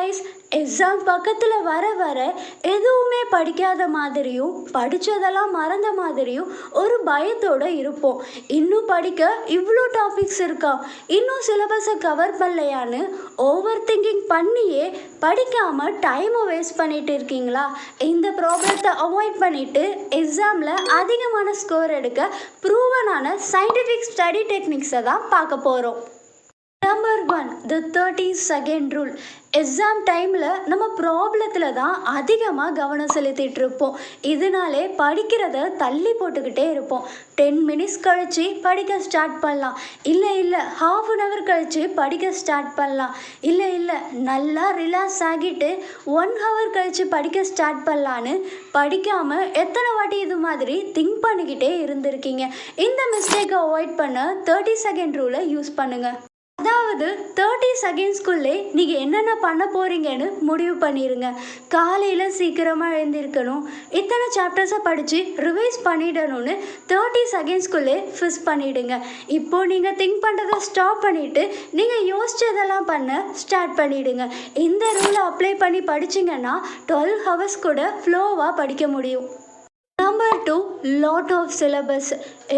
Guys, exam பக்கத்தில் வர வர எதுவுமே படிக்காத மாதிரியும் படித்ததெல்லாம் மறந்த மாதிரியும் ஒரு பயத்தோடு இருப்போம். இன்னும் படிக்க இவ்வளோ டாபிக்ஸ் இருக்கா, இன்னும் சிலபஸை கவர் பண்ணலையான்னு ஓவர் திங்கிங் பண்ணியே படிக்காமல் டைமை வேஸ்ட் பண்ணிட்டு இருக்கீங்களா? இந்த ப்ராப்ளத்தை அவாய்ட் பண்ணிவிட்டு எக்ஸாமில் அதிகமான ஸ்கோர் எடுக்க ப்ரூவனான சயின்டிஃபிக் ஸ்டடி டெக்னிக்ஸை தான் பார்க்க போகிறோம். Number 1, the 30 second rule. Exam டைமில் நம்ம ப்ராப்ளத்தில் தான் அதிகமாக கவனம் செலுத்திட்டு இருப்போம். இதனாலே படிக்கிறத தள்ளி போட்டுக்கிட்டே இருப்போம். 10 minutes கழித்து படிக்க ஸ்டார்ட் பண்ணலாம், இல்லை ½ an hour கழித்து படிக்க ஸ்டார்ட் பண்ணலாம், இல்லை நல்லா ரிலாக்ஸ் ஆகிட்டு 1 hour கழித்து படிக்க ஸ்டார்ட் பண்ணலான்னு படிக்காமல் எத்தனை வாட்டி இது மாதிரி திங்க் பண்ணிக்கிட்டே இருந்திருக்கீங்க. இந்த மிஸ்டேக்கை அவாய்ட் பண்ண 30 second ரூலை யூஸ் பண்ணுங்கள். அதாவது 30 செகண்ட்ஸ்குள்ளே நீங்கள் என்னென்ன பண்ண போகிறீங்கன்னு முடிவு பண்ணிடுங்க. காலையில் சீக்கிரமாக எழுந்திருக்கணும், இத்தனை சாப்டர்ஸை படித்து ரிவைஸ் பண்ணிடணும்னு 30 செகண்ட்ஸ்குள்ளே ஃபிக்ஸ் பண்ணிவிடுங்க. இப்போது நீங்கள் திங்க் பண்ணுறதை ஸ்டாப் பண்ணிவிட்டு நீங்கள் யோசிச்சதெல்லாம் பண்ண ஸ்டார்ட் பண்ணிவிடுங்க. இந்த ரூலை அப்ளை பண்ணி படிச்சிங்கன்னா 12 hours கூட ஃப்ளோவாக படிக்க முடியும். Number 2, lot of syllabus.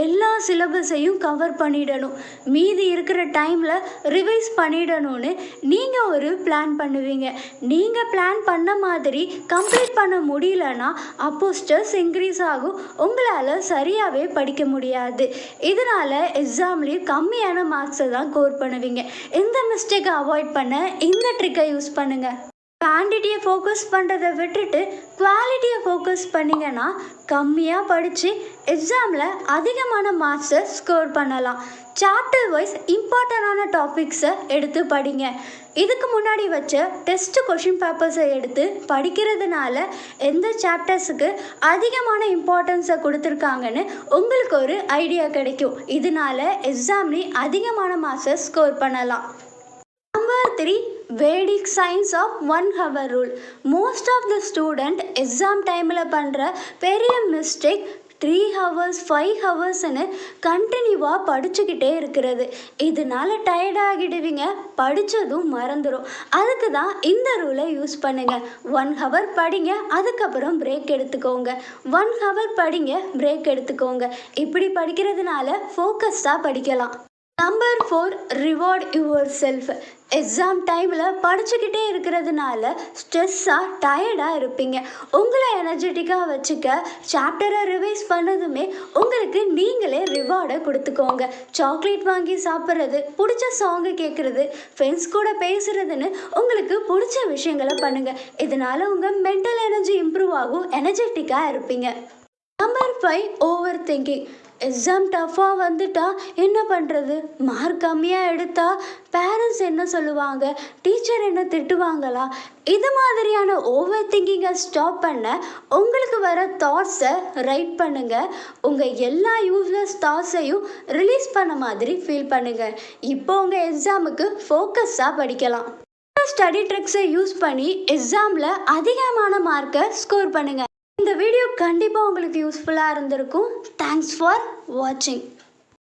எல்லா சிலபஸையும் கவர் பண்ணிடணும், மீதி இருக்கிற டைமில் ரிவைஸ் பண்ணிடணும்னு நீங்கள் ஒரு பிளான் பண்ணுவீங்க. நீங்கள் பிளான் பண்ண மாதிரி கம்ப்ளீட் பண்ண முடியலன்னா அப்போ ஸ்ட்ரெஸ் இன்க்ரீஸ் ஆகும், உங்களால் சரியாகவே படிக்க முடியாது. இதனால் எக்ஸாம்லேயும் கம்மியான மார்க்ஸை தான் ஸ்கோர் பண்ணுவீங்க. இந்த மிஸ்டேக்கை அவாய்ட் பண்ண இந்த ட்ரிக்கை யூஸ் பண்ணுங்கள். குவான்டிட்டியை ஃபோக்கஸ் பண்ணுறதை விட்டுட்டு குவாலிட்டியை ஃபோக்கஸ் பண்ணிங்கன்னா கம்மியாக படித்து எக்ஸாமில் அதிகமான மார்க்ஸை ஸ்கோர் பண்ணலாம். சாப்டர் வைஸ் இம்பார்ட்டண்டான டாபிக்ஸை எடுத்து படிங்க. இதுக்கு முன்னாடி வச்ச டெஸ்ட் கொஷின் பேப்பர்ஸை எடுத்து படிக்கிறதுனால எந்த சாப்டர்ஸுக்கு அதிகமான இம்பார்ட்டன்ஸை கொடுத்துருக்காங்கன்னு உங்களுக்கு ஒரு ஐடியா கிடைக்கும். இதனால் எக்ஸாம்லேயும் அதிகமான மார்க்ஸை ஸ்கோர் பண்ணலாம். Number 3, Vedic science of 1 hour rule. Most of the student exam டைமில் பண்ணுற பெரிய மிஸ்டேக் 3 hours 5 hoursன்னு கண்டினியூவாக படிச்சுக்கிட்டே இருக்கிறது. இதனால் டயர்டாகிடுவீங்க, படித்ததும் மறந்துடும். அதுக்கு தான் இந்த ரூலை யூஸ் பண்ணுங்கள். 1 hour படிங்க, அதுக்கப்புறம் பிரேக் எடுத்துக்கோங்க. 1 hour படிங்க, பிரேக் எடுத்துக்கோங்க. இப்படி படிக்கிறதுனால ஃபோக்கஸ்டாக படிக்கலாம். Number 4, reward your self. Exam டைமில் படிச்சுக்கிட்டே இருக்கிறதுனால ஸ்ட்ரெஸ்ஸாக டயர்டாக இருப்பீங்க. உங்களை எனர்ஜெட்டிக்காக வச்சுக்க சாப்டரை ரிவைஸ் பண்ணதுமே உங்களுக்கு நீங்களே ரிவார்டை கொடுத்துக்கோங்க. சாக்லேட் வாங்கி சாப்பிட்றது, பிடிச்ச சாங்கு கேட்குறது, ஃப்ரெண்ட்ஸ் கூட பேசுகிறதுன்னு உங்களுக்கு பிடிச்ச விஷயங்களை பண்ணுங்கள். இதனால் உங்கள் மென்டல் எனர்ஜி இம்ப்ரூவ் ஆகும், எனர்ஜெட்டிக்காக இருப்பீங்க. Number 5, over thinking. எக்ஸாம் டஃப்பாக வந்துட்டா என்ன பண்ணுறது, மார்க் கம்மியாக எடுத்தால் பேரண்ட்ஸ் என்ன சொல்லுவாங்க, டீச்சர் என்ன திட்டுவாங்களா, இது மாதிரியான ஓவர் திங்கிங்கை ஸ்டாப் பண்ண உங்களுக்கு வர தாட்ஸை ரைட் பண்ணுங்கள். உங்கள் எல்லா யூஸ்லெஸ் தாட்ஸையும் ரிலீஸ் பண்ண மாதிரி ஃபீல் பண்ணுங்கள். இப்போ உங்கள் எக்ஸாமுக்கு ஃபோக்கஸாக படிக்கலாம். ஸ்டடி ட்ரிக்ஸை யூஸ் பண்ணி எக்ஸாமில் அதிகமான மார்க்கை ஸ்கோர் பண்ணுங்கள். இந்த வீடியோ கண்டிப்பாக உங்களுக்கு யூஸ்ஃபுல்லாக இருந்திருக்கும். தேங்க்ஸ் ஃபார் வாட்சிங்.